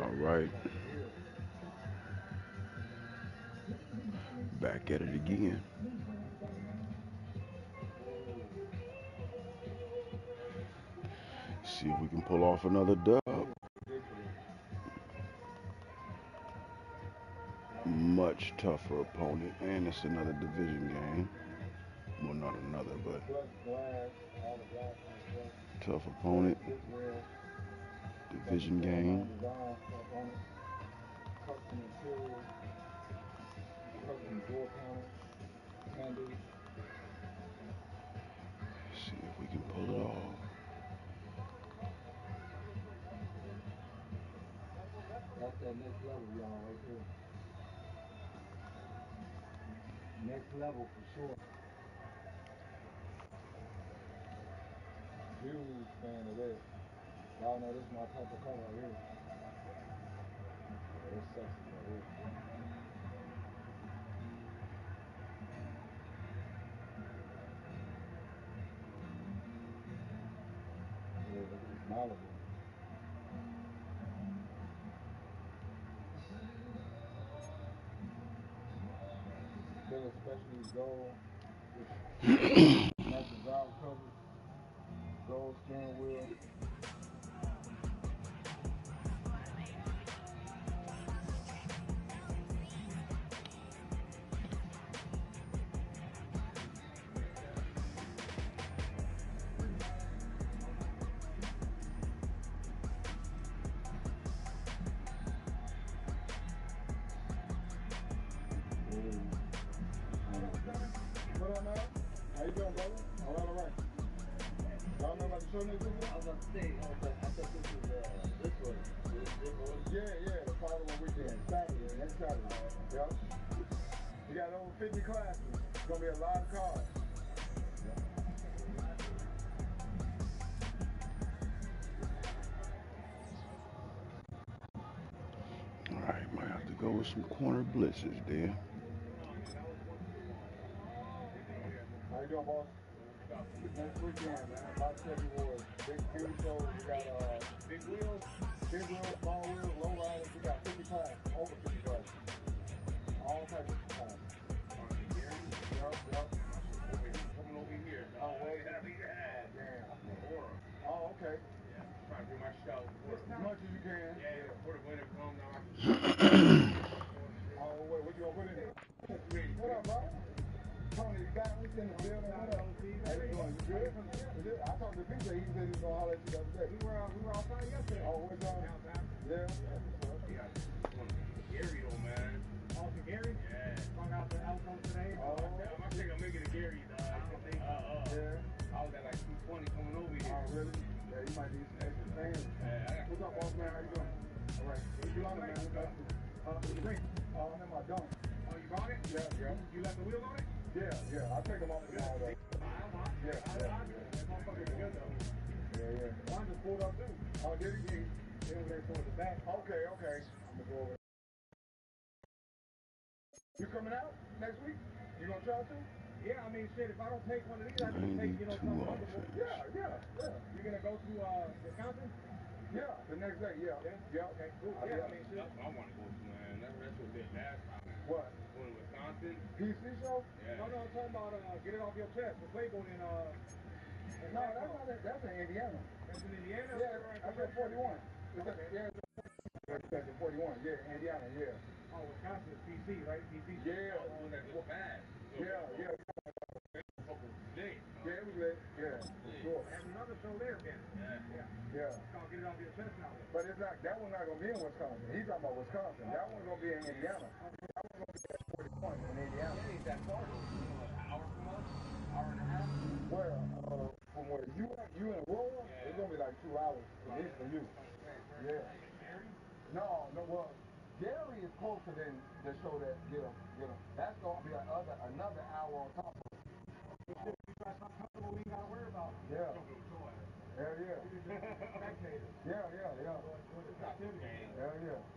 All right, back at it again. See if we can pull off another dub. Much tougher opponent, and it's another division game. Well, not another, but tough opponent. Division game. See if we can pull it off. That's that next level, y'all, right there. Next level for sure. Huge fan of this. Y'all know this is my type of color right here. Yeah, it's sexy right here. Yeah, look at this Malibu. Still especially gold. Matches valve covers. Gold steering wheel. What up, man? How you doing, brother? All right, all right. Y'all know about the show next week? I was about to say, I thought this was this one. Yeah, the following weekend, Saturday, next Saturday. Yep. You got over 50 classes. It's gonna be a lot of cars. All right, might have to go with some corner blitzes there. How you doing, boss? Next weekend, man. About 70 awards. Big beauty show. We got big wheels, small wheels, low riders. We got 50 classes, over 50 classes. All types of classes. Yup. Coming over here. Oh, wait. Damn. Oh, okay. Yeah, trying to do my show. As much as you can. Yeah, before the winter comes, now I can. Oh, wait, what you gonna put in there? What up, bro? Tony, you got me in the building. What up? How you doing? You good? I talked to PJ. He said he was gonna holler at you the other day. We were outside yesterday. Oh, what's up? Yeah. Yeah, Gary, though, man. Oh, to Gary? Yeah. Hung out the outcome today. Oh. I think I'm making a Gary, dog. Yeah. I was at like 220 coming over here. Oh, really? Yeah, you might need some extra fans. What's up, boss man? How you doing? All right. What you on, man? The drink. Oh, I'm in my dunk. Oh, you bought it? Yeah. You left the wheels on it? Yeah. I'll take them off tomorrow, though. Yeah. That motherfucker's good, though. Yeah. Mine just pulled up, too. Oh, did he? Yeah, over there towards the back. Okay. I'm gonna go over. You coming out next week? You gonna try to? Yeah, I mean, shit, if I don't take one of these, I can take, something comfortable. Yeah. You're gonna go to, Wisconsin? Yeah, the next day, yeah. Okay, cool. Yeah, I mean, shit. That's what I want to go to, man. That's what we did last time. What? Going to Wisconsin. PC show? Yeah. No, I'm talking about, get it off your chest. The Playboy in, no, that's in Indiana. That's in Indiana? Yeah, that's at 41. Okay. Yeah, that's at 41. Yeah, Indiana, yeah. Oh, Wisconsin is PC, right? PC? Yeah. Oh, that was bad. Yeah. Lit. Yeah, it was lit. Yeah, for sure. There's another show there, Ben. Yeah. It's called Get It Off Your Chest now. But it's not, that one's not going to be in Wisconsin. He's talking about Wisconsin. That one's going to be in Indiana. That one's going to be at 41 in Indiana. It ain't that far, though. An hour from us? Hour and a half? Where? From where you in Aurora? Yeah. It's going to be like 2 hours, at least for you. Yeah. No, well, Gary is closer than the show that get him. That's going to be another hour on top of it. You got something comfortable we ain't got to worry about. Yeah. Hell yeah. Spectators. Yeah. Hell yeah.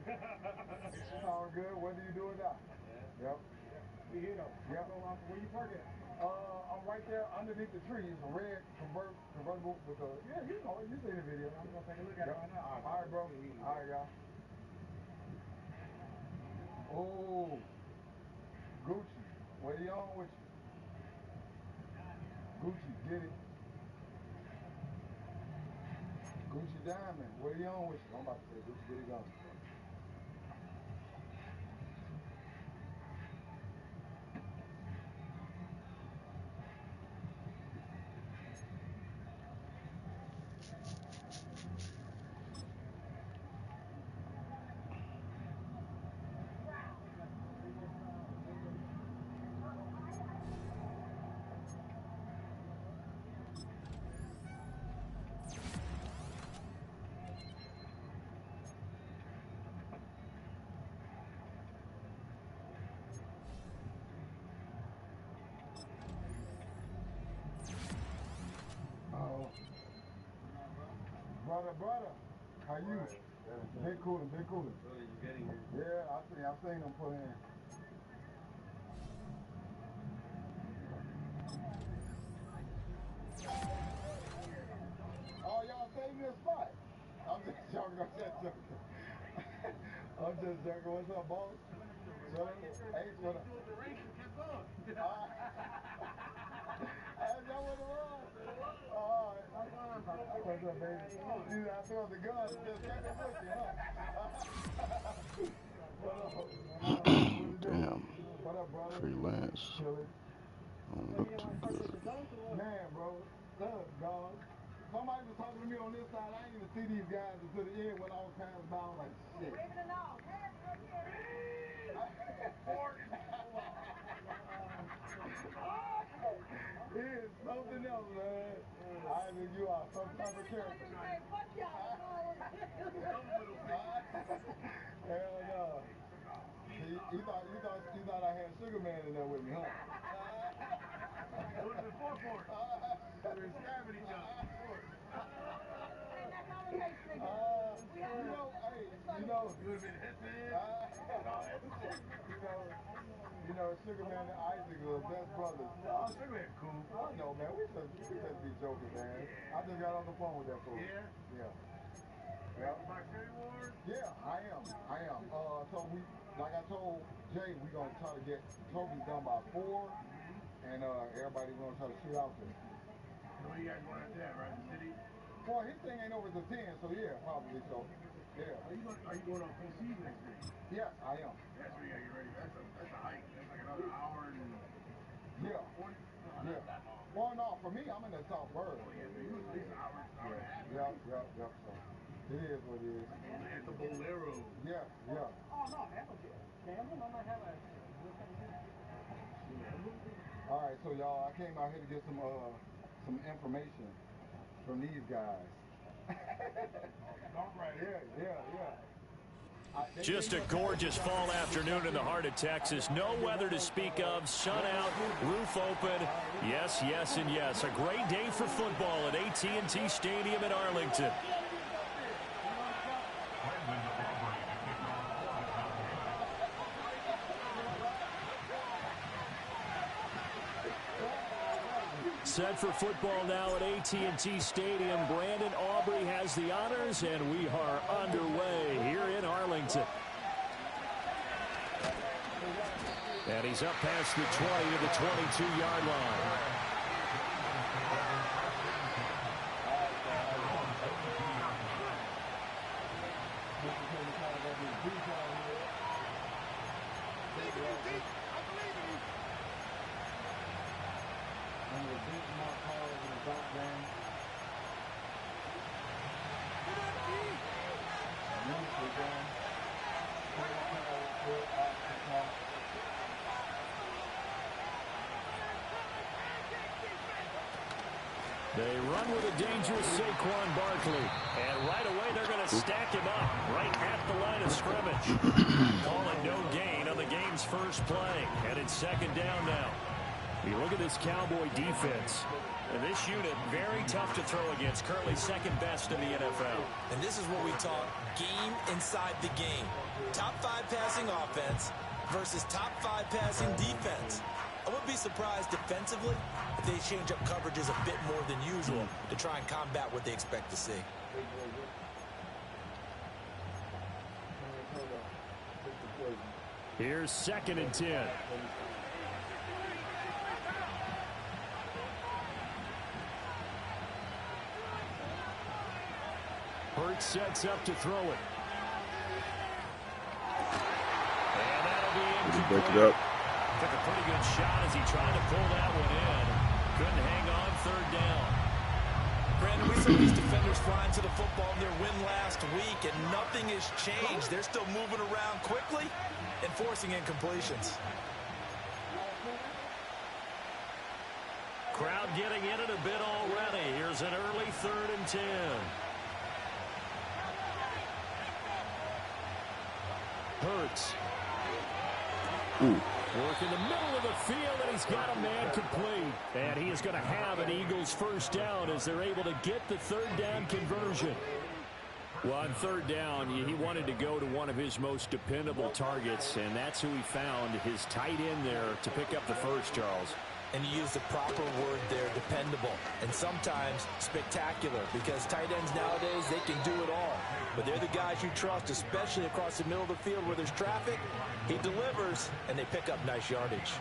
It's all good. What do you do with that? Yep. We here though. Yep. Where you parking at? I'm right there underneath the trees, a red convertible with a, you see the video. I'm gonna take a look at it right now. All right, bro. All right, y'all. Oh, Gucci, what are you on with you? Gucci, get it. Gucci Diamond, what are you on with you? I'm about to say Gucci, get it going. Oh, brother, how you? Big cooler. Yeah, I seen them put in. Oh, y'all saved me a spot. I'm just joking. I'm just joking. What's up, boss? Hey, what up? Is that what it was? All right. What's up, baby? I threw the gun and just kept it with you, huh? What up? Damn. What up, brother? Freelance. Chilling. Don't look too good. Man, bro. Look, dog. Somebody was talking to me on this side. I didn't even see these guys until the end when I was passing by. I was like, shit. He is something else, man. I think you are some type of character. Hell no. You thought I had Sugar Man in there with me, huh? It would have been 4-4. We were stabbing each other. You would have been hitman. Sugar Man and Isaac are the best brothers. Oh, Sugar Man, cool. I know, man. We just be joking, man. I just got on the phone with that fool. Yeah? Yeah. Box City Wars? Yeah, I am. So like I told Jay, we gonna try to get trophies done by 4, and everybody gonna try to shoot out there. So what you guys want at that, right? The city? Well, his thing ain't over to 10, so yeah, probably so. Yeah. Are you going on full season next week? Yes, I am. That's where you gotta get ready. That's a hike. That's like another hour and Yeah. 40. Yeah. Well, no, for me, I'm in the South Burg. Oh, yeah, so you at least an hour and a half. Yeah. So it is what it is. At the Bolero. Yeah. Oh, no, Hamilton. Camden, I might have a... All right, so y'all, I came out here to get some information from these guys. Yeah. Just a gorgeous fall afternoon in the heart of Texas. No weather to speak of. Sun out, roof open. Yes, and yes. A great day for football at AT&T Stadium in Arlington. Set for football now at AT&T Stadium. Brandon Aubrey has the honors, and we are underway here in Arlington. And he's up past the 20 to the 22-yard line. They run with a dangerous Saquon Barkley. And right away, they're going to stack him up right at the line of scrimmage. Call it no gain on the game's first play. And it's second down now. You look at this Cowboy defense. And this unit, very tough to throw against. Currently second best in the NFL. And this is what we talk game inside the game. Top 5 passing offense versus top 5 passing defense. I wouldn't be surprised defensively if they change up coverages a bit more than usual to try and combat what they expect to see. Here's 2nd and 10. Hurts sets up to throw it. And that'll be incomplete. Break it up. Took a pretty good shot as he tried to pull that one in. Couldn't hang on 3rd down. Brandon, we saw these defenders flying to the football in their win last week, and nothing has changed. They're still moving around quickly and forcing incompletions. Crowd getting in it a bit already. Here's an early 3rd and 10. Hurts. Work in the middle of the field, and he's got a man complete. And he is going to have an Eagles 1st down as they're able to get the 3rd down conversion. Well, on 3rd down, he wanted to go to one of his most dependable targets, and that's who he found, his tight end there, to pick up the first, Charles. And you use the proper word there, dependable, and sometimes spectacular, because tight ends nowadays, they can do it all. But they're the guys you trust, especially across the middle of the field where there's traffic. He delivers, and they pick up nice yardage.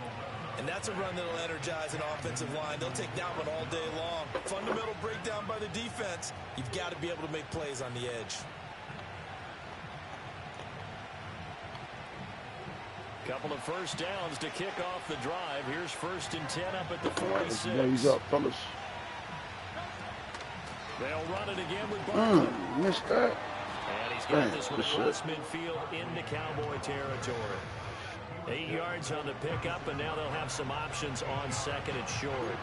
And that's a run that'll energize an offensive line. They'll take that one all day long. Fundamental breakdown by the defense. You've got to be able to make plays on the edge. Couple of 1st downs to kick off the drive. Here's 1st and 10 up at the 46. Raise up, fellas. They'll run it again with Barkley. Missed that. And he's got this one across midfield into Cowboy territory. 8 yards on the pickup, and now they'll have some options on 2nd and short.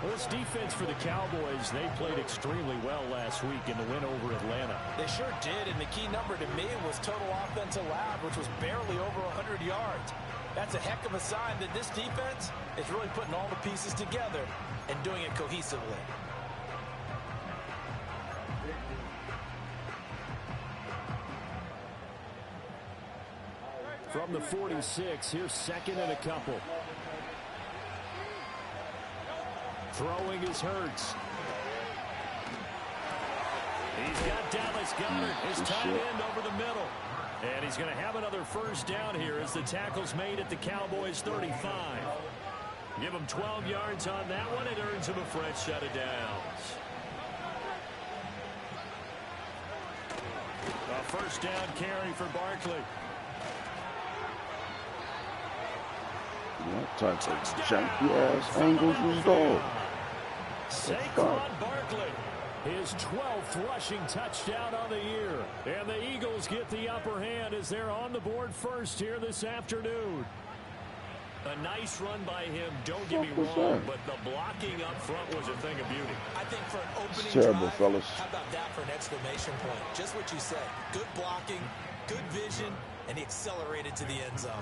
Well, this defense for the Cowboys, they played extremely well last week in the win over Atlanta. They sure did, and the key number to me was total offense allowed, which was barely over 100 yards. That's a heck of a sign that this defense is really putting all the pieces together and doing it cohesively. From the 46, here's 2nd and a couple. Throwing is Hurts. He's got Dallas Goedert, his tight end, over the middle. And he's going to have another 1st down here as the tackle's made at the Cowboys 35. Give him 12 yards on that one. It earns him a fresh set of downs. A 1st down carry for Barkley. What type of janky-ass angles was those? Saquon Barkley, his 12th rushing touchdown on the year. And the Eagles get the upper hand as they're on the board first here this afternoon. A nice run by him, don't get me wrong, but the blocking up front was a thing of beauty. I think for an opening terrible, drive, fellas. how about that for an exclamation point? Just what you said. Good blocking, good vision, and he accelerated to the end zone.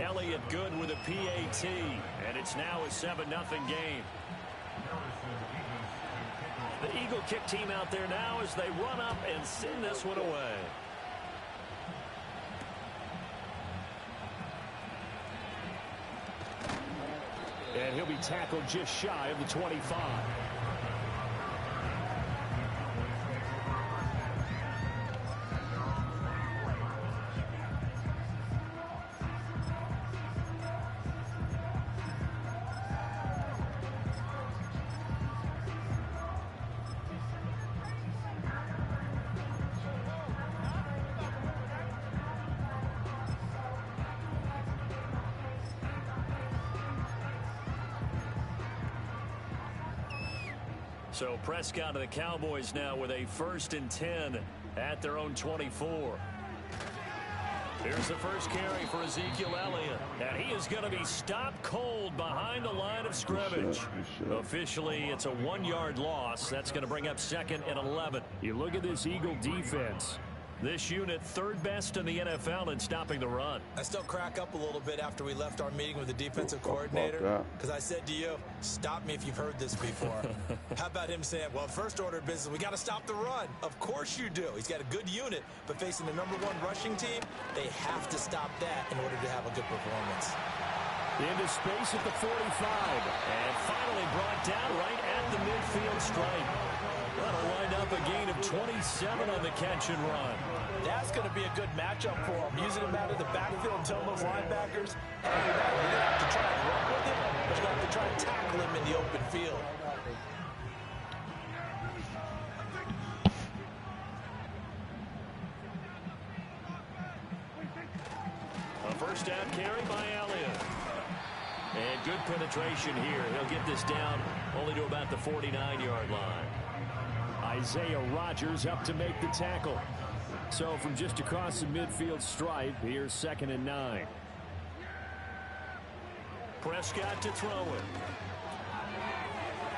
Elliott good with a PAT, and it's now a 7-0 game. The Eagle kick team out there now as they run up and send this one away. And he'll be tackled just shy of the 25. So Prescott of the Cowboys now with a 1st and 10 at their own 24. Here's the first carry for Ezekiel Elliott. And he is going to be stopped cold behind the line of scrimmage. Officially, it's a 1-yard loss. That's going to bring up 2nd and 11. You look at this Eagle defense. This unit 3rd best in the NFL in stopping the run. I still crack up a little bit after we left our meeting with the defensive coordinator, because I said to you, stop me if you've heard this before. How about him saying, well, first order of business, we got to stop the run. Of course you do. He's got a good unit, but facing the #1 rushing team, they have to stop that in order to have a good performance. Into space at the 45, and finally brought down right at the midfield stripe. That'll wind up a gain of 27 on the catch and run. That's going to be a good matchup for him. Using him out of the backfield and telling those linebackers, hey, you're not going to have to try and run with him, but you're going to have to try and tackle him in the open field. A first down carry by Elliott. And good penetration here. He'll get this down only to about the 49-yard line. Isaiah Rodgers up to make the tackle. So from just across the midfield stripe, here's 2nd and 9. Prescott to throw it.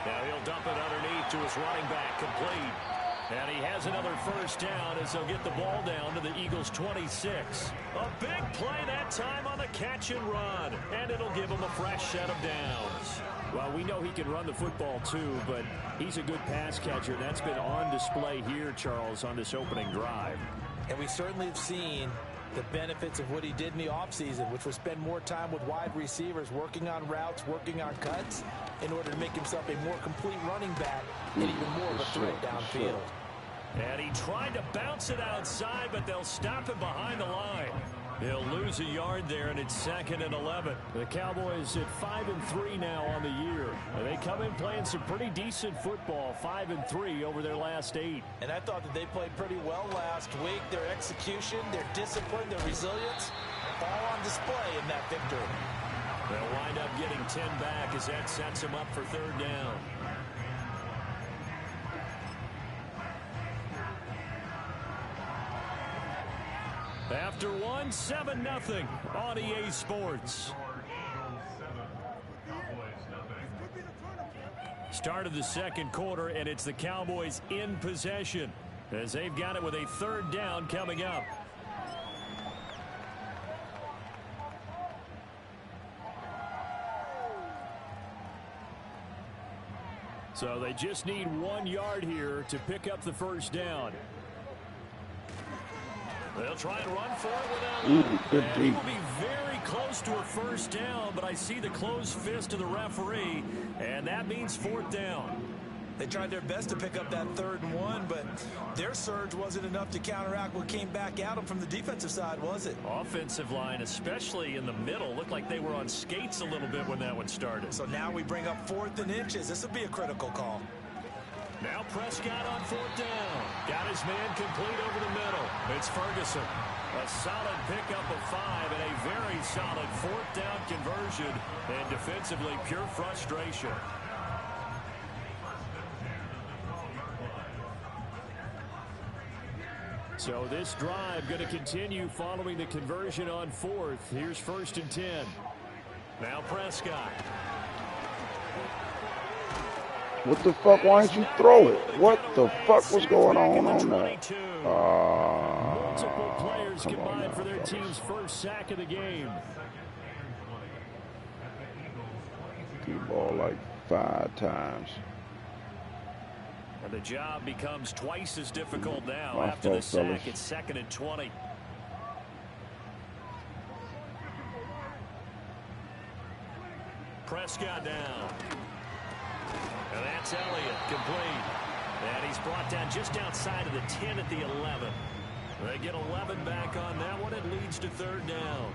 Now he'll dump it underneath to his running back, complete. And he has another first down as they'll get the ball down to the Eagles' 26. A big play that time on the catch and run. And it'll give him a fresh set of downs. Well, we know he can run the football too, but he's a good pass catcher. That's been on display here, Charles, on this opening drive. And we certainly have seen the benefits of what he did in the offseason, which was spend more time with wide receivers, working on routes, working on cuts, in order to make himself a more complete running back and even more of a threat downfield. And he tried to bounce it outside, but they'll stop him behind the line. He'll lose a yard there, and it's 2nd and 11. The Cowboys at 5-3 now on the year. And they come in playing some pretty decent football, 5-3 over their last 8. And I thought that they played pretty well last week. Their execution, their discipline, their resilience, all on display in that victory. They'll wind up getting 10 back as that sets them up for 3rd down. After 7-0 on EA Sports. Start of the 2nd quarter, and it's the Cowboys in possession as they've got it with a 3rd down coming up. So they just need 1 yard here to pick up the first down. They'll try and run for it without it. He will be very close to a first down, but I see the closed fist of the referee, and that means 4th down. They tried their best to pick up that 3rd and 1, but their surge wasn't enough to counteract what came back at them from the defensive side, was it? Offensive line, especially in the middle, looked like they were on skates a little bit when that one started. So now we bring up 4th and inches. This will be a critical call. Now Prescott on 4th down. Got his man complete over the middle. It's Ferguson. A solid pickup of 5 and a very solid 4th down conversion. And defensively, pure frustration. So this drive going to continue following the conversion on 4th. Here's 1st and 10. Now Prescott. What the fuck? Why didn't you throw it? What the fuck was going on that? Multiple players combined for their team's first sack of the game. The ball like 5 times. And the job becomes twice as difficult now after the sack. It's 2nd and 20. Prescott down. And that's Elliott, complete. And he's brought down just outside of the 10 at the 11. They get 11 back on that one. It leads to 3rd down.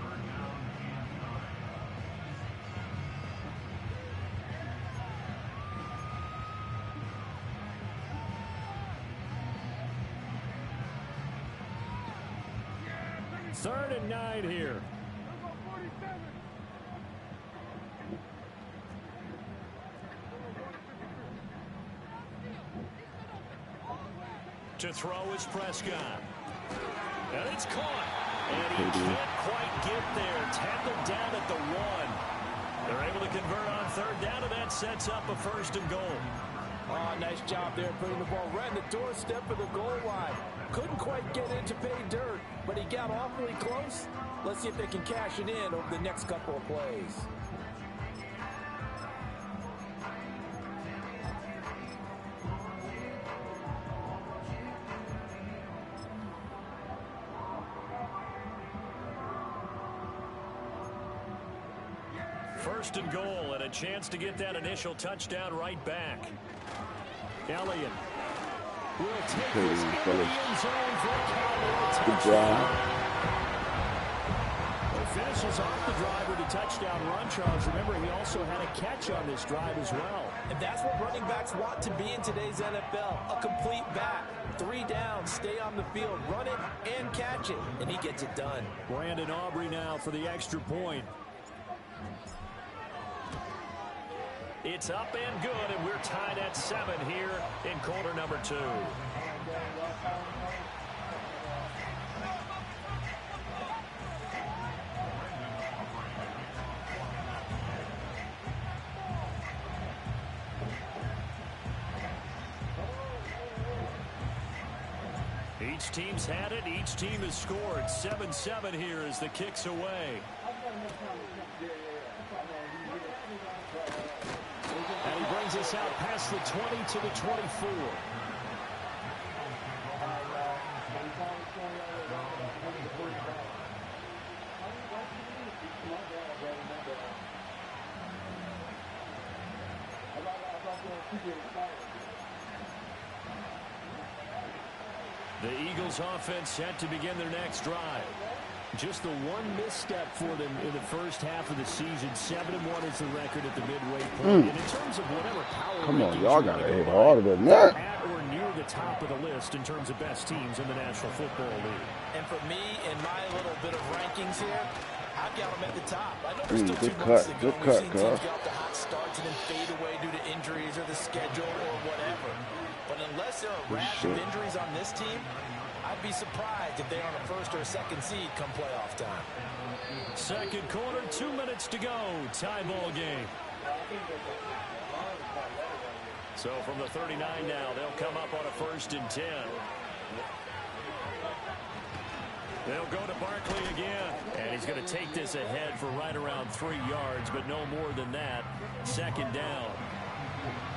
Third and 9 here. To throw is Prescott. And it's caught. And he can't quite get there. Tackled down at the 1. They're able to convert on 3rd down, and that sets up a 1st and goal. Oh, nice job there putting the ball right in the doorstep of the goal line. Couldn't quite get in to pay dirt, but he got awfully close. Let's see if they can cash it in over the next couple of plays. First and goal, and a chance to get that initial touchdown right back. Elliott will take Okay, this into the fellas. end zone for a Cowboy Good touchdown. job. Finishes off the drive with a touchdown run, Charles. Remember, he also had a catch on this drive as well. And that's what running backs want to be in today's NFL. A complete back. 3 downs, stay on the field, run it and catch it. And he gets it done. Brandon Aubrey now for the extra point. It's up and good, and we're tied at 7 here in quarter number 2. Each team's had it. Each team has scored. 7-7 here as the kick's away. And he brings us out past the 20 to the 24. The Eagles offense set to begin their next drive. Just the one misstep for them in the first half of the season. 7-1 is the record at the midway point. And in terms of whatever power, come on, y'all gotta hit harder than that. At or near the top of the list in terms of best teams in the National Football League. And for me, in my little bit of rankings here, I've got them at the top. I know there's still Good 2 months cut, ago. good We've cut, seen cuz. teams get off to hot starts and then fade away due to injuries or the schedule or whatever. But unless there are a rash of injuries on this team, I'd be surprised if they're on a first or a second seed come playoff time. Second quarter, 2 minutes to go. Tie ball game. So from the 39 now, they'll come up on a 1st and 10. They'll go to Barkley again. And he's going to take this ahead for right around 3 yards, but no more than that. 2nd down.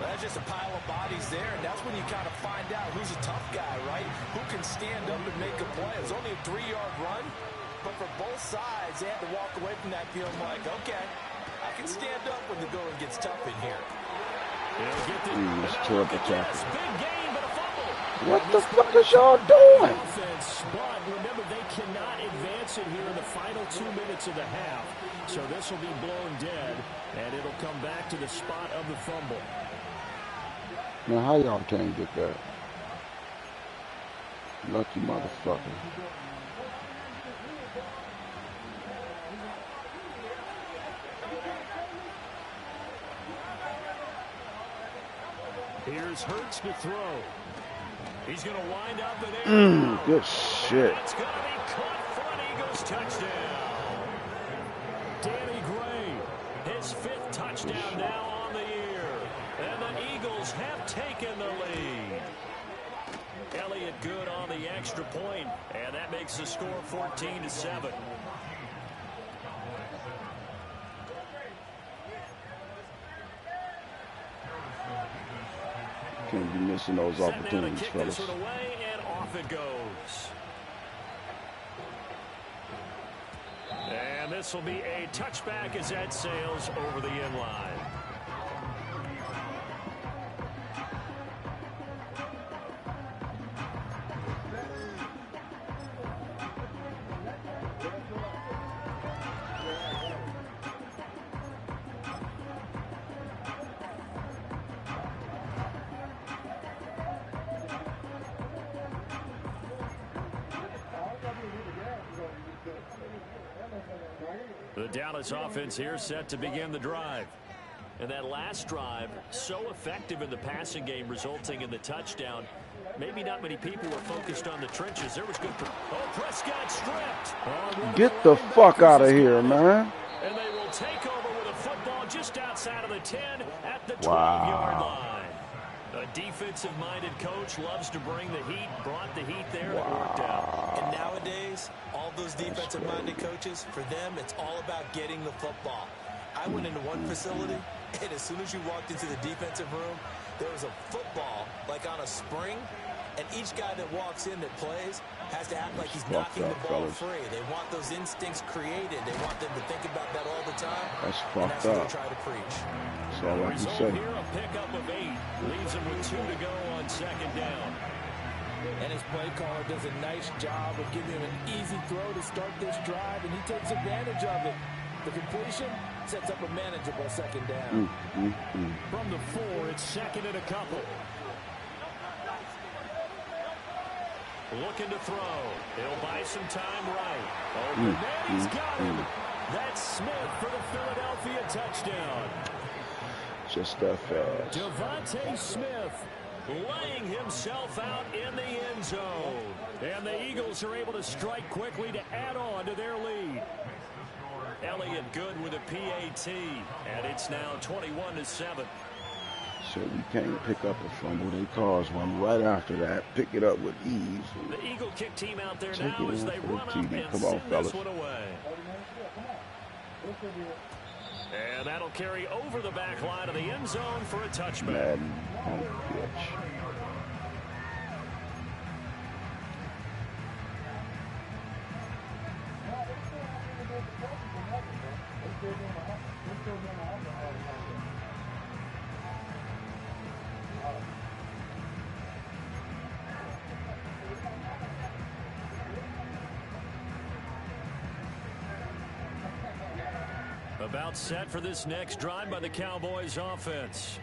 That's just a pile of bodies there, and that's when you kind of find out who's a tough guy, right? Who can stand up and make a play. It was only a 3-yard run, but for both sides, they had to walk away from that feeling like, okay, I can stand up when the going gets tough in here. It's terrible tackle. Big gain, but a fumble. What the fuck is y'all doing? Offense, but remember, they cannot advance it here in the final 2 minutes of the half. So this will be blown dead, and it'll come back to the spot of the fumble. Now, how y'all can't get that? Lucky motherfucker. Here's Hurts to throw. He's going to wind up in air. Good shit. It's going to be caught for an Eagles touchdown. Danny Gray, his 5th touchdown now on the year. And the Eagles have taken the lead. Elliott good on the extra point, and that makes the score 14-7. Can't be missing those opportunities, Kick fellas. this one away, and off it goes. And this will be a touchback as that sails over the end line. The Dallas offense here set to begin the drive. And that last drive, so effective in the passing game, resulting in the touchdown. Maybe not many people were focused on the trenches. There was good. Oh, Prescott stripped. Get the fuck out of here, man. And they will take over with a football just outside of the 10 at the 12-yard line. A defensive-minded coach loves to bring the heat, brought the heat there, and it worked out. And nowadays, all those defensive-minded coaches, for them, it's all about getting the football. I went into one facility, and as soon as you walked into the defensive room, there was a football, like on a spring, and each guy that walks in that plays has to act like he's knocking the ball free. They want those instincts created. They want them to think about that all the time. That's and fucked that's what up. they try to preach. That's all I can Result say. here, a pickup of 8. Leaves them with 2 to go on 2nd down. And his play caller does a nice job of giving him an easy throw to start this drive, and he takes advantage of it. The completion sets up a manageable second down. From the 4, it's second and a couple. Looking to throw. He'll buy some time right. Oh, and he's got him. That's Smith for the Philadelphia touchdown. Just that fast. Devontae Smith laying himself out in the end zone. And the Eagles are able to strike quickly to add on to their lead. Elliott good with a PAT, and it's now 21-7. So you can't pick up a fumble. They cause one right after that. Pick it up with ease. The Eagle kick team out there now as they run up and Come on, send fellas. this one away. And that'll carry over the back line of the end zone for a touchback. Madden on the pitch. About set for this next drive by the Cowboys offense.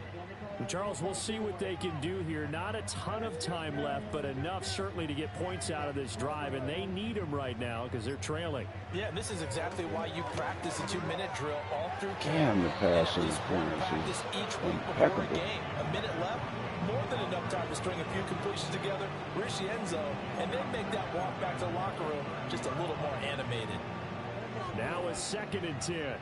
Charles, we'll see what they can do here. Not a ton of time left, but enough certainly to get points out of this drive, and they need them right now because they're trailing. Yeah, and this is exactly why you practice a 2-minute drill all through camp. Damn, the passing This practice is each week before a game. A minute left, more than enough time to string a few completions together, reach the end zone, and then make that walk back to the locker room just a little more animated. Now a 2nd and 10.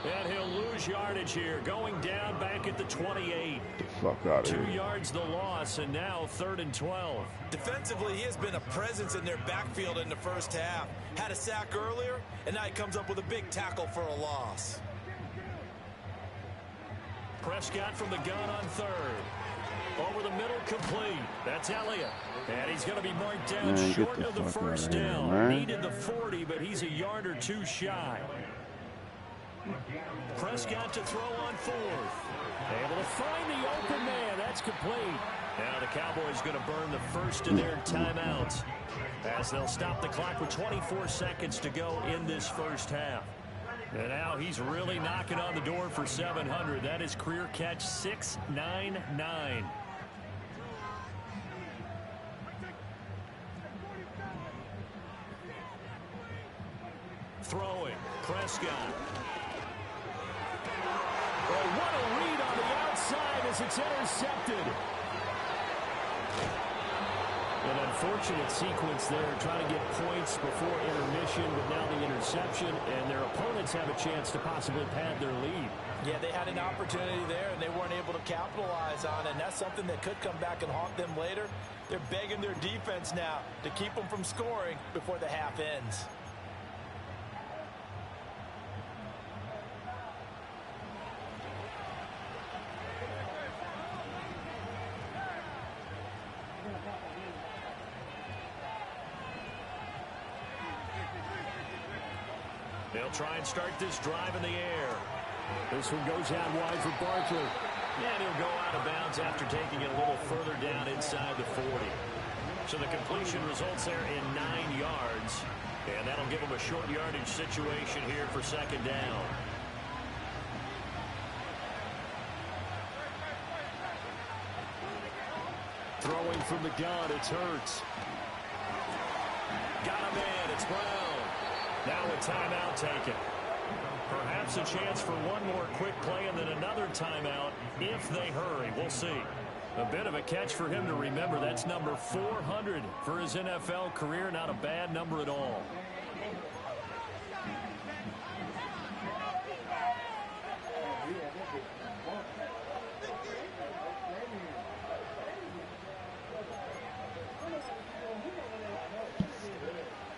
And he'll lose yardage here, going down back at the 28. the fuck out of 2 here. yards the loss, and now 3rd and 12. Defensively, he has been a presence in their backfield in the first half. Had a sack earlier, and now he comes up with a big tackle for a loss. Prescott from the gun on 3rd. Over the middle, complete. That's Elliott. And he's going to be marked down Man, short get of the the fuck first outta here, down. man. Needed the 40, but he's a yard or two shy. Prescott to throw on 4th. Able to find the open man. That's complete. Now the Cowboys going to burn the first of their timeouts as they'll stop the clock with 24 seconds to go in this first half. And now he's really knocking on the door for 700. That is career catch 699. Throwing. Prescott. Oh, what a read on the outside as it's intercepted. An unfortunate sequence there, trying to get points before intermission, but now the interception, and their opponents have a chance to possibly pad their lead. Yeah, they had an opportunity there, and they weren't able to capitalize on it, and that's something that could come back and haunt them later. They're begging their defense now to keep them from scoring before the half ends. They'll try and start this drive in the air. This one goes out wide for Barkley. And he'll go out of bounds after taking it a little further down inside the 40. So the completion results there in 9 yards. And that'll give them a short yardage situation here for 2nd down. Throwing from the gun, it's Hurts. Got a man, it's Brown. Now a timeout taken. Perhaps a chance for one more quick play and then another timeout if they hurry. We'll see. A bit of a catch for him to remember. That's number 400 for his NFL career. Not a bad number at all.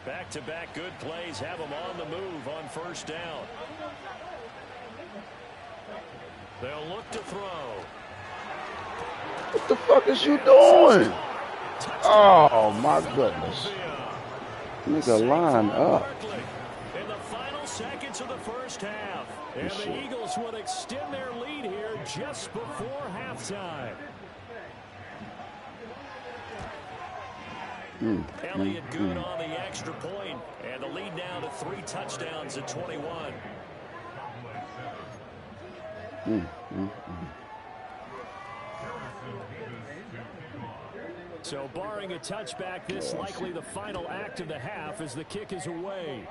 Back-to-back good plays have them on the move on 1st down. They'll look to throw. What the fuck is you doing? Oh, my goodness. Nigga, line up. In the final seconds of the first half. And the Eagles will extend their lead here just before halftime. Elliott good on the extra point, and the lead now to 3 touchdowns at 21. So barring a touchback, this likely the final act of the half as the kick is away.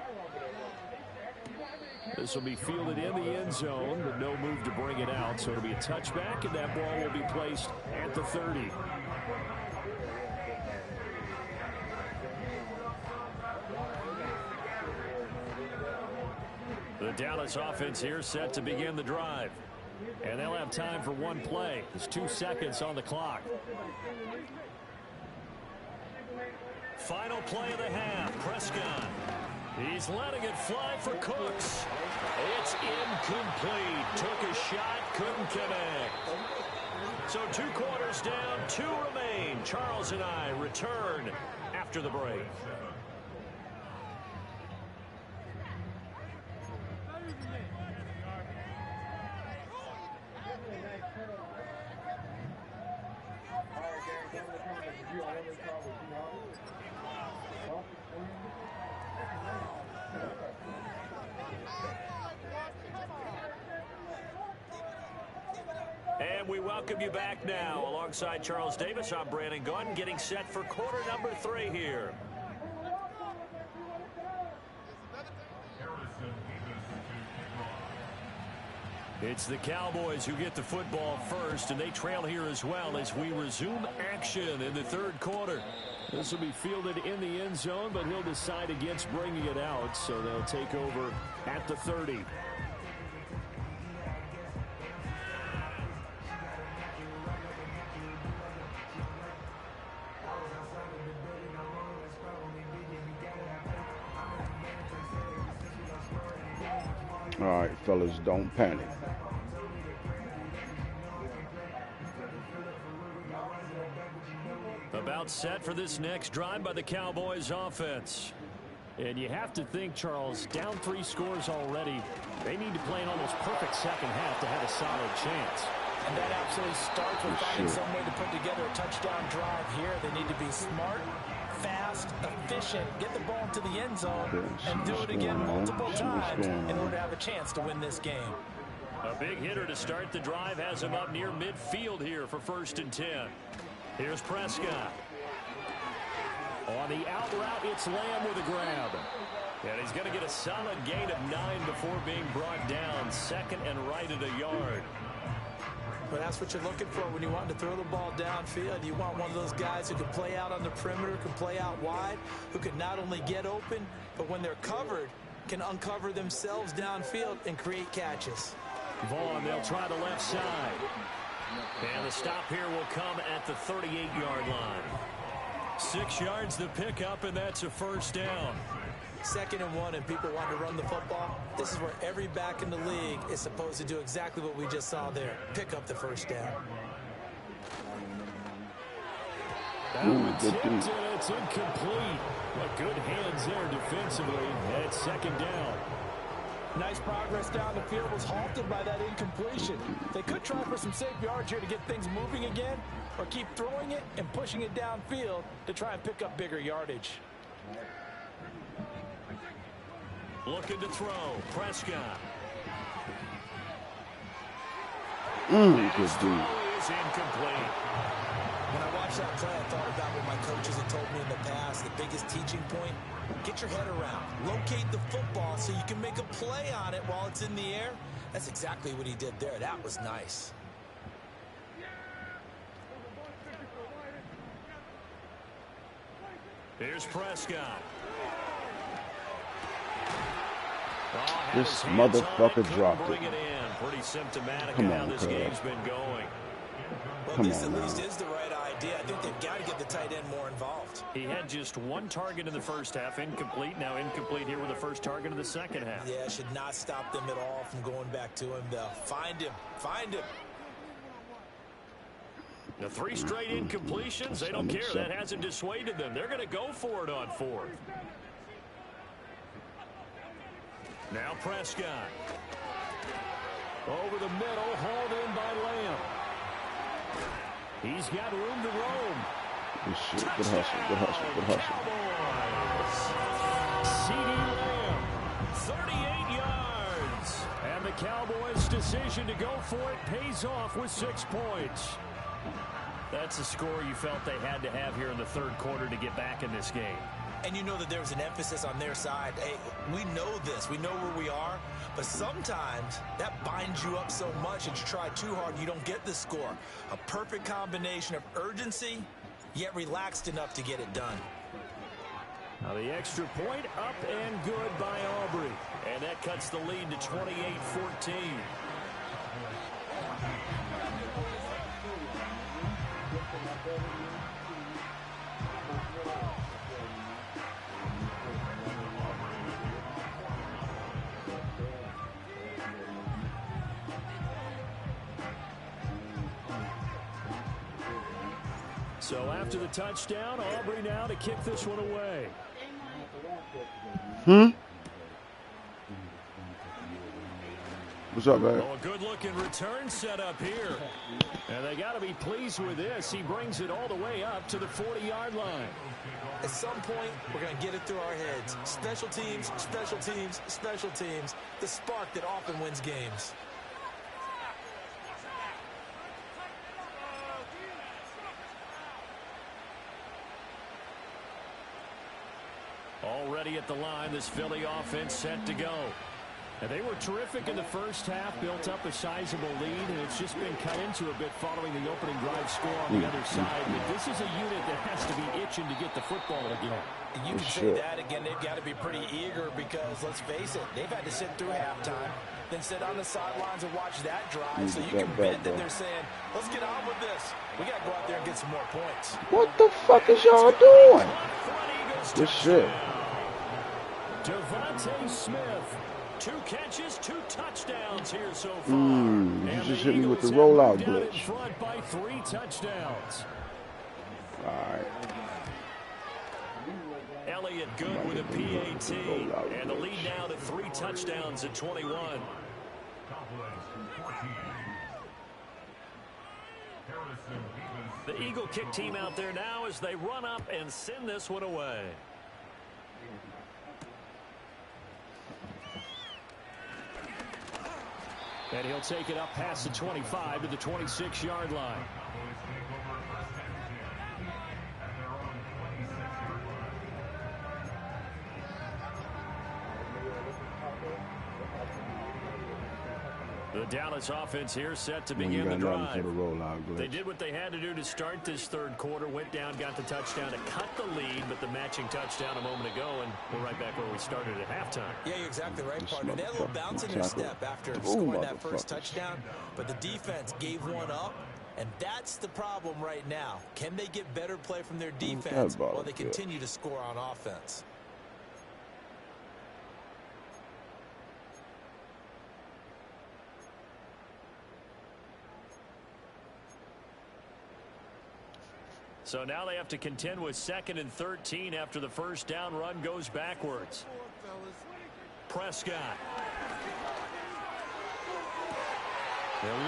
This will be fielded in the end zone, but no move to bring it out. So it'll be a touchback, and that ball will be placed at the 30. The Dallas offense here set to begin the drive. And they'll have time for one play. There's 2 seconds on the clock. Final play of the half. Prescott. He's letting it fly for Cooks. It's incomplete. Took a shot, couldn't connect. So 2 quarters down, 2 remain. Charles and I return after the break. And we welcome you back now. Alongside Charles Davis, I'm Brandon Gaudin, getting set for quarter number 3 here. It's the Cowboys who get the football first, and they trail here as well as we resume action in the 3rd quarter. This will be fielded in the end zone, but he'll decide against bringing it out, so they'll take over at the 30. All right, fellas, don't panic. About set for this next drive by the Cowboys offense. And you have to think, Charles, down 3 scores already. They need to play an almost perfect second half to have a solid chance. And that absolutely starts with finding some way to put together a touchdown drive here. They need to be smart, fast, efficient, get the ball into the end zone, and do it again multiple times in order to have a chance to win this game. A big hitter to start the drive has him up near midfield here for 1st and 10. Here's Prescott. On the out route, it's Lamb with a grab. And he's going to get a solid gain of 9 before being brought down. 2nd and right at a yard. But that's what you're looking for when you want to throw the ball downfield. You want one of those guys who can play out on the perimeter, can play out wide, who can not only get open, but when they're covered, can uncover themselves downfield and create catches. Vaughn, they'll try the left side. And the stop here will come at the 38-yard line. 6 yards the pickup, and that's a 1st down. 2nd and 1, and people want to run the football. This is where every back in the league is supposed to do exactly what we just saw there. Pick up the 1st down. It's incomplete. But good hands there defensively. And it's 2nd down. Nice progress down the field, was halted by that incompletion. They could try for some safe yards here to get things moving again, or keep throwing it and pushing it downfield to try and pick up bigger yardage. Looking to throw. Prescott. Good dude. Is incomplete. When I watched that play, I thought about what my coaches had told me in the past. The biggest teaching point, get your head around. Locate the football so you can make a play on it while it's in the air. That's exactly what he did there. That was nice. Here's Prescott. This motherfucker dropped it. Pretty symptomatic of how this game's been going. Well, this at least is the right idea. I think they've got to get the tight end more involved. He had just 1 target in the 1st half, incomplete. Now incomplete here with the 1st target in the 2nd half. Yeah, should not stop them at all from going back to him, though. Find him. Find him. The 3 straight incompletions, they don't care. That hasn't dissuaded them. They're going to go for it on 4th. Now Prescott. Over the middle, hauled in by Lamb. He's got room to roam. Good shit. Good hustle. Good hustle. Good hustle. Cowboys. C.D. Lamb, 38 yards. And the Cowboys' decision to go for it pays off with 6 points. That's a score you felt they had to have here in the third quarter to get back in this game. And you know that there was an emphasis on their side. Hey, we know this. We know where we are. But sometimes that binds you up so much that you try too hard, you don't get the score. A perfect combination of urgency, yet relaxed enough to get it done. Now the extra point up and good by Aubrey. And that cuts the lead to 28-14. So after the touchdown, Aubrey now to kick this one away. What's up, man? Oh, a good-looking return set up here. And they got to be pleased with this. He brings it all the way up to the 40-yard line. At some point, we're going to get it through our heads. Special teams, special teams, special teams. The spark that often wins games. Already at the line, this Philly offense set to go. And they were terrific in the first half, built up a sizable lead, and it's just been cut into a bit following the opening drive score on the other side. But this is a unit that has to be itching to get the football again. You can say that again. They've got to be pretty eager because, let's face it, they've had to sit through halftime, then sit on the sidelines and watch that drive. So you can bet that they're saying, let's get on with this. We got to go out there and get some more points. What the fuck is y'all doing? Good shit. Devontae Smith. 2 catches, 2 touchdowns here so far. You just hit me with the rollout glitch. In front by 3 touchdowns. All right. Elliott good with a PAT. And the lead now to 3 touchdowns at 21. The Eagle kick team out there now as they run up and send this one away. And he'll take it up past the 25 to the 26-yard line. The Dallas offense here set to begin the drive. They did what they had to do to start this third quarter, went down, got the touchdown to cut the lead, but the matching touchdown a moment ago, and we're right back where we started at halftime. Yeah, you're exactly right, partner. They had a little bounce in their step after scoring that first touchdown, but the defense gave one up, and that's the problem right now. Can they get better play from their defense while they continue to score on offense? So now they have to contend with 2nd and 13 after the first down run goes backwards. Prescott.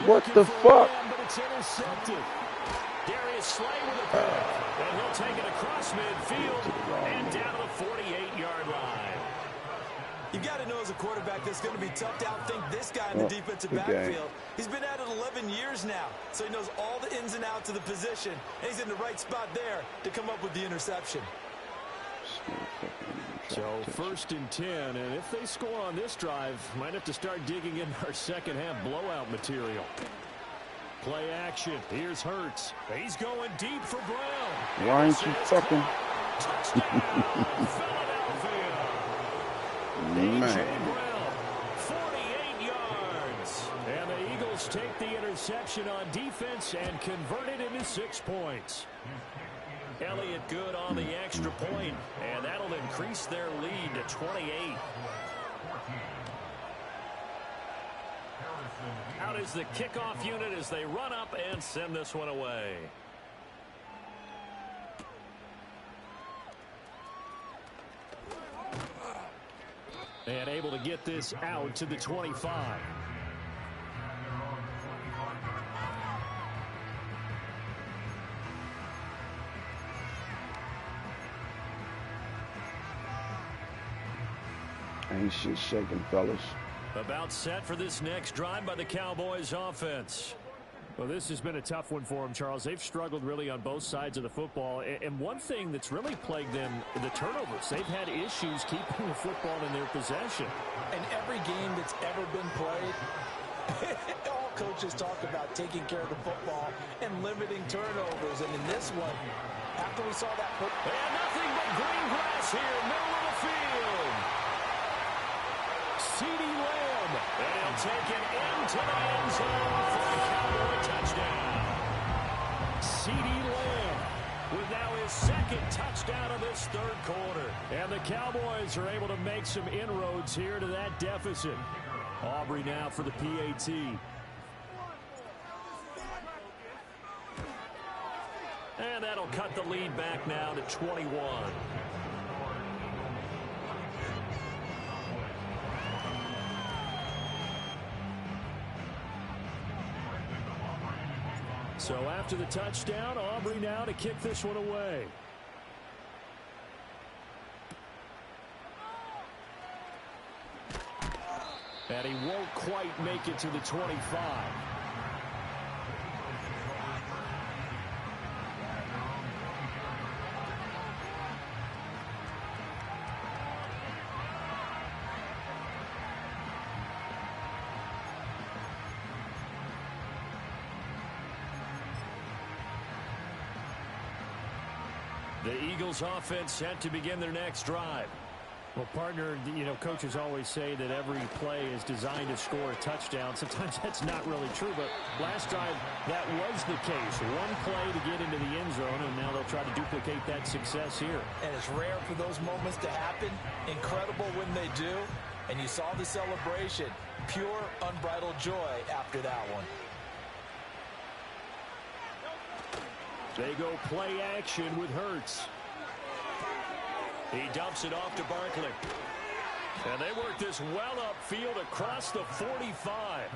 What the fuck? But it's intercepted. Darius Slay with a pick. And he'll take it across midfield and down to the 48-yard line. You've got to know as a quarterback that's going to be tough to outthink this guy in the defensive backfield. He's been at it 11 years now, so he knows all the ins and outs of the position, and he's in the right spot there to come up with the interception. So 1st and 10, and if they score on this drive, might have to start digging in our second half blowout material. Play action. Here's Hurts. He's going deep for Brown. Why ain't you fucking... Man. Brown, 48 yards. And the Eagles take the interception on defense and convert it into 6 points. Elliott good on the extra point, and that'll increase their lead to 28. Out is the kickoff unit as they run up and send this one away. And able to get this out to the 25. Ain't shit shaking, fellas. About set for this next drive by the Cowboys offense. Well, this has been a tough one for them, Charles. They've struggled really on both sides of the football. And one thing that's really plagued them, the turnovers. They've had issues keeping the football in their possession. In every game that's ever been played, all coaches talk about taking care of the football and limiting turnovers. And in this one, after we saw that... And nothing but green grass here, middle of the field. CeeDee Lamb, and he'll take it into the end zone for a Cowboy touchdown. CeeDee Lamb with now his second touchdown of this third quarter. And the Cowboys are able to make some inroads here to that deficit. Aubrey now for the PAT. And that'll cut the lead back now to 21. So after the touchdown, Aubrey now to kick this one away. And he won't quite make it to the 25. The Eagles offense set to begin their next drive. Well, partner, you know, coaches always say that every play is designed to score a touchdown. Sometimes that's not really true, but last drive, that was the case. One play to get into the end zone, and now they'll try to duplicate that success here. And it's rare for those moments to happen. Incredible when they do. And you saw the celebration. Pure, unbridled joy after that one. They go play action with Hurts. He dumps it off to Barkley. And they work this well upfield across the 45.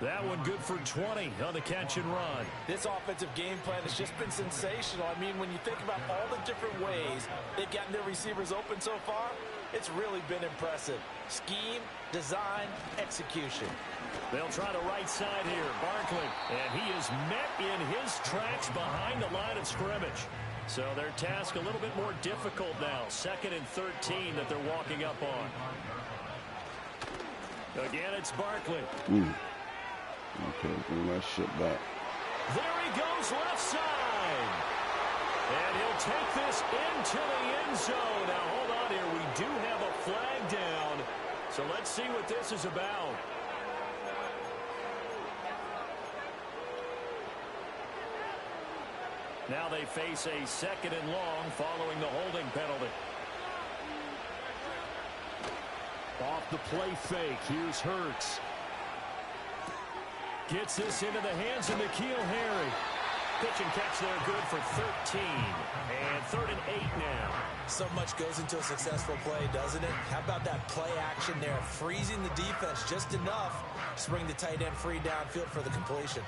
That one good for 20 on the catch and run. This offensive game plan has just been sensational. I mean, when you think about all the different ways they've gotten their receivers open so far, it's really been impressive. Scheme, design, execution. They'll try the right side here. Barkley. And he is met in his tracks behind the line of scrimmage. So their task a little bit more difficult now. 2nd and 13 that they're walking up on. Again, it's Barkley. Okay, bring that shit back. There he goes left side. And he'll take this into the end zone. Now, hold on here. We do have a flag down. So let's see what this is about. Now they face a 2nd and long following the holding penalty. Off the play fake. Here's Hurts. Gets this into the hands of N'Keal Harry. Pitch and catch there good for 13. And 3rd and 8 now. So much goes into a successful play, doesn't it? How about that play action there? Freezing the defense just enough to bring the tight end free downfield for the completion.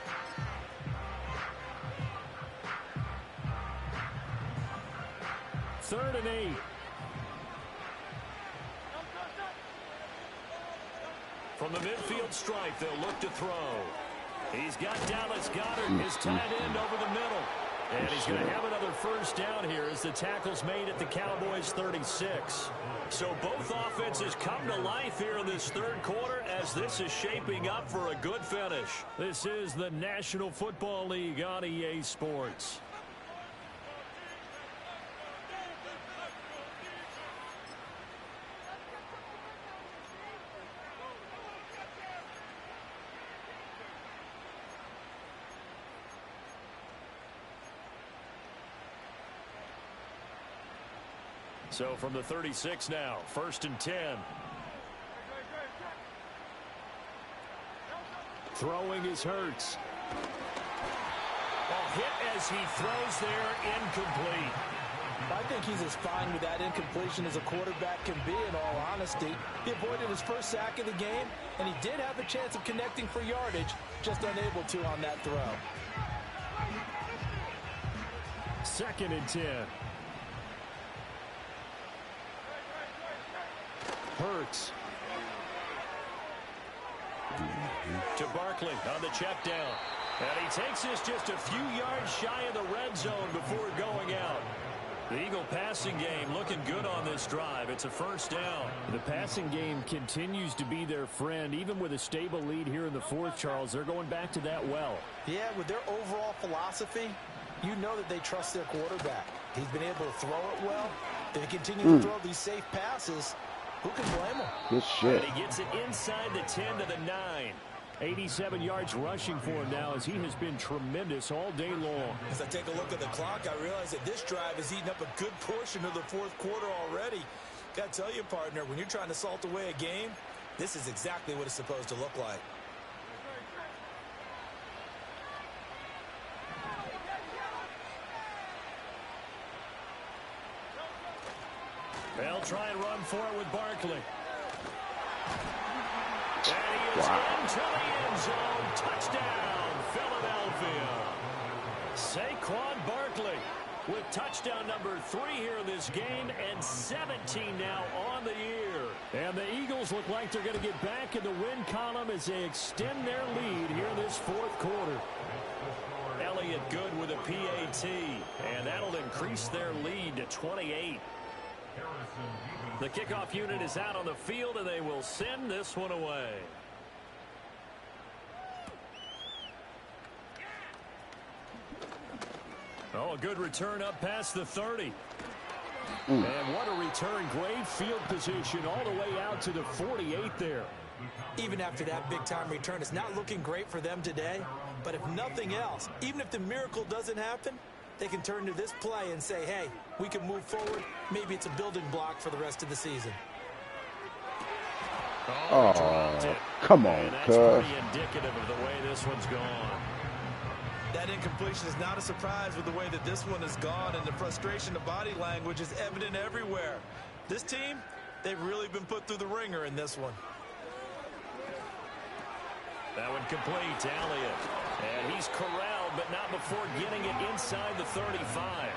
3rd and 8. From the midfield stripe, they'll look to throw. He's got Dallas Goedert, his tight end, over the middle. And he's going to have another first down here as the tackle's made at the Cowboys' 36. So both offenses come to life here in this third quarter as this is shaping up for a good finish. This is the National Football League on EA Sports. So from the 36 now, 1st and 10. Throwing is Hurts. Well, hit as he throws there, incomplete. I think he's as fine with that incompletion as a quarterback can be, in all honesty. He avoided his first sack of the game, and he did have a chance of connecting for yardage, just unable to on that throw. 2nd and 10. Hurts. To Barkley on the check down. And he takes this just a few yards shy of the red zone before going out. The Eagle passing game looking good on this drive. It's a first down. The passing game continues to be their friend. Even with a stable lead here in the fourth, Charles, they're going back to that well. Yeah, with their overall philosophy, you know that they trust their quarterback. He's been able to throw it well. If he continues to throw these safe passes, who can blame him? Good shit. And he gets it inside the 10 to the 9. 87 yards rushing for him now, as he has been tremendous all day long. As I take a look at the clock, I realize that this drive has eaten up a good portion of the fourth quarter already. Got to tell you, partner, when you're trying to salt away a game, this is exactly what it's supposed to look like. They'll try and run for it with Barkley. And he is into the end zone. Touchdown, Philadelphia. Saquon Barkley with touchdown number 3 here in this game, and 17 now on the year. And the Eagles look like they're going to get back in the win column as they extend their lead here in this fourth quarter. Elliott good with a PAT, and that'll increase their lead to 28. The kickoff unit is out on the field, and they will send this one away. Oh, a good return up past the 30. And what a return. Great field position all the way out to the 48 there. Even after that big-time return, it's not looking great for them today. But if nothing else, even if the miracle doesn't happen, they can turn to this play and say, hey, we can move forward. Maybe it's a building block for the rest of the season. Oh, come on, and that's cuz. pretty indicative of the way this one's gone. That incompletion is not a surprise with the way that this one has gone, and the frustration of body language is evident everywhere. This team, they've really been put through the ringer in this one. That one complete to Elliott. And he's corralled, but not before getting it inside the 35.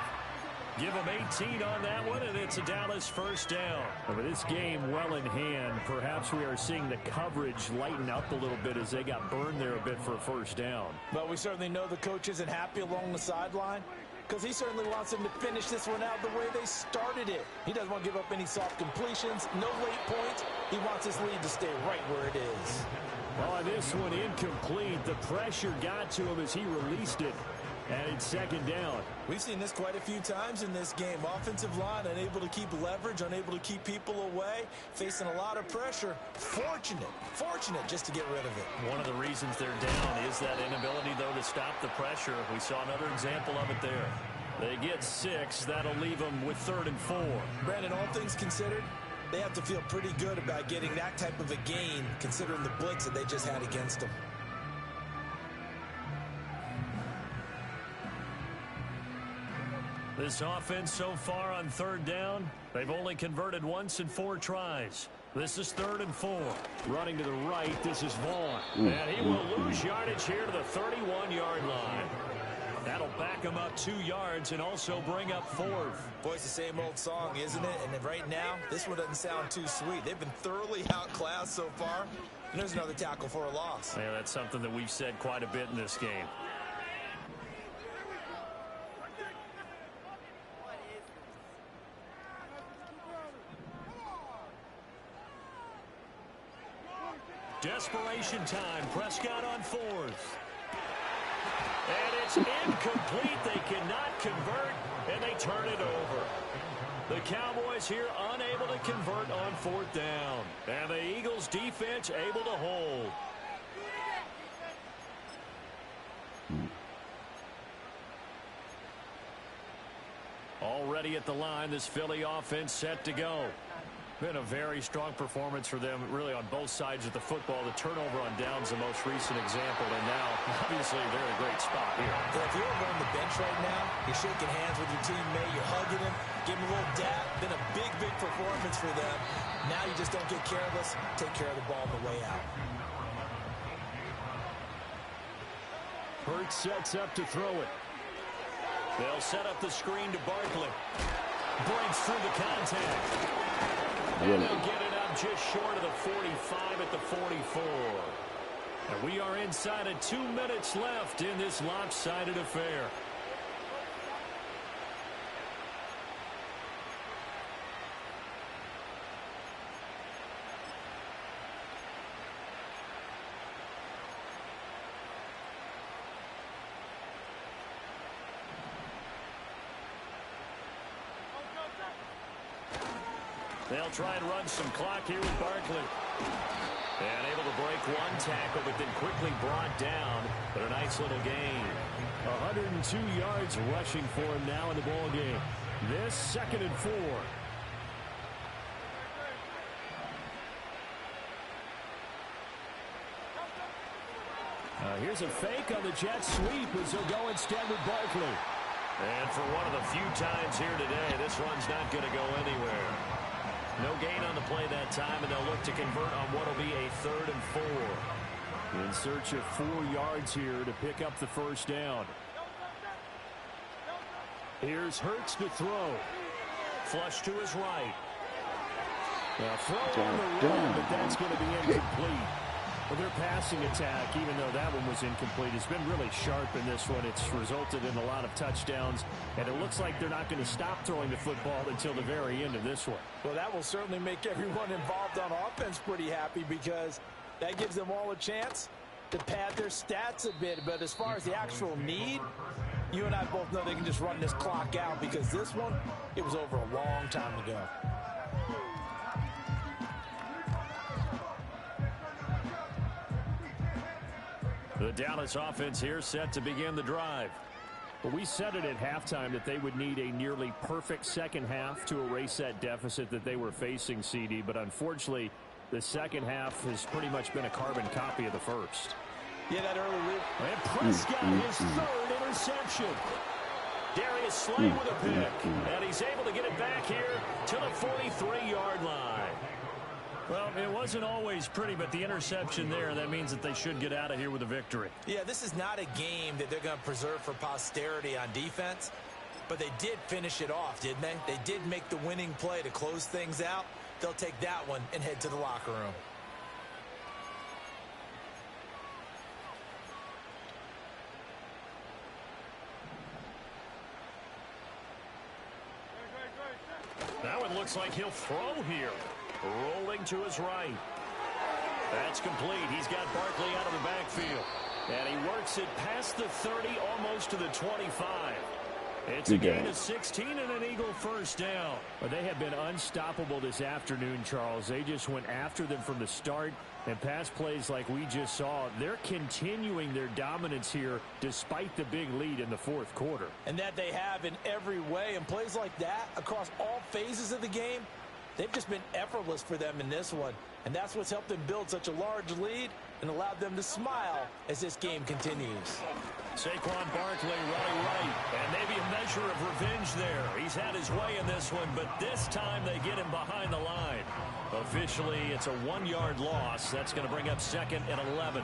Give him 18 on that one, and it's a Dallas first down. With this game well in hand, perhaps we are seeing the coverage lighten up a little bit as they got burned there a bit for a first down. But we certainly know the coach isn't happy along the sideline, because he certainly wants them to finish this one out the way they started it. He doesn't want to give up any soft completions, no late points. He wants his lead to stay right where it is. Oh, this one incomplete. The pressure got to him as he released it. And it's second down. We've seen this quite a few times in this game. Offensive line unable to keep leverage, unable to keep people away, facing a lot of pressure. Fortunate just to get rid of it. One of the reasons they're down is that inability, though, to stop the pressure. We saw another example of it there. They get 6. That'll leave them with 3rd and 4. Brandon, all things considered, they have to feel pretty good about getting that type of a gain, considering the blitz that they just had against them. This offense so far on 3rd down, they've only converted once in 4 tries. This is 3rd and 4. Running to the right, this is Vaughn. And he will lose yardage here to the 31-yard line. That'll back him up 2 yards and also bring up 4th. Boy, it's the same old song, isn't it? And right now, this one doesn't sound too sweet. They've been thoroughly outclassed so far. And there's another tackle for a loss. Yeah, that's something that we've said quite a bit in this game. Desperation time. Prescott on 4th. And it's incomplete. They cannot convert, and they turn it over. The Cowboys here unable to convert on 4th down. And the Eagles defense able to hold. Already at the line, this Philly offense set to go. Been a very strong performance for them, really, on both sides of the football. The turnover on downs, the most recent example, and now, obviously, they're in a great spot here. Yeah, if you're over on the bench right now, you're shaking hands with your teammate, you're hugging him, giving him a little dap. Been a big performance for them. Now you just don't get careless. Take care of the ball on the way out. Hurts sets up to throw it. They'll set up the screen to Barkley. Breaks through the contact. And they'll get it out just short of the 45 at the 44. And we are inside of 2 minutes left in this lopsided affair. They'll try and run some clock here with Barkley. And able to break one tackle, but then quickly brought down. But a nice little gain. 102 yards rushing for him now in the ball game. This 2nd and 4. Here's a fake on the jet sweep as they'll go instead with Barkley. And for one of the few times here today, this one's not going to go anywhere. No gain on the play that time, and they'll look to convert on what will be a 3rd and 4. In search of 4 yards here to pick up the first down. Here's Hurts to throw. Flush to his right. Now throw on the run, but that's going to be incomplete. Well, their passing attack, even though that one was incomplete, has been really sharp in this one. It's resulted in a lot of touchdowns, and it looks like they're not going to stop throwing the football until the very end of this one. Well, that will certainly make everyone involved on offense pretty happy, because that gives them all a chance to pad their stats a bit. But as far as the actual need, you and I both know they can just run this clock out, because this one, it was over a long time ago. The Dallas offense here set to begin the drive. Well, we said it at halftime that they would need a nearly perfect second half to erase that deficit that they were facing, CD. But unfortunately, the second half has pretty much been a carbon copy of the first. Yeah, that early lead. And Prescott, his 3rd interception. Darius Slay with a pick. And he's able to get it back here to the 43-yard line. Well, it wasn't always pretty, but the interception there, that means that they should get out of here with a victory. Yeah, this is not a game that they're going to preserve for posterity on defense, but they did finish it off, didn't they? They did make the winning play to close things out. They'll take that one and head to the locker room. Now it looks like he'll throw here. Rolling to his right. That's complete. He's got Barkley out of the backfield. And he works it past the 30, almost to the 25. It's a gain of 16 and an Eagle first down. But they have been unstoppable this afternoon, Charles. They just went after them from the start. And pass plays like we just saw, they're continuing their dominance here despite the big lead in the 4th quarter. And that they have in every way. And plays like that across all phases of the game, they've just been effortless for them in this one. And that's what's helped them build such a large lead and allowed them to smile as this game continues. Saquon Barkley running right, and maybe a measure of revenge there. He's had his way in this one, but this time they get him behind the line. Officially, it's a 1-yard loss. That's going to bring up 2nd and 11.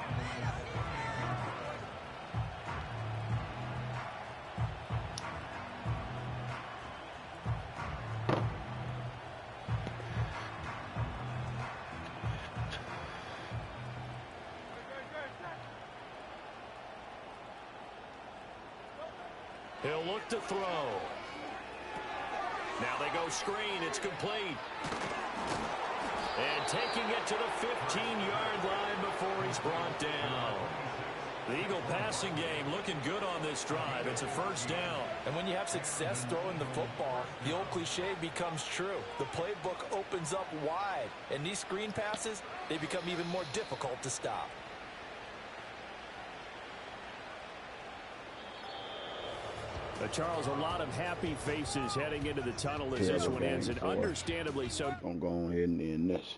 He'll look to throw. Now they go screen. It's complete. And taking it to the 15-yard line before he's brought down. The Eagle passing game looking good on this drive. It's a first down. And when you have success throwing the football, the old cliche becomes true. The playbook opens up wide. And these screen passes, they become even more difficult to stop. Charles, a lot of happy faces heading into the tunnel as this one ends, and understandably so. I'm going to go ahead and end this.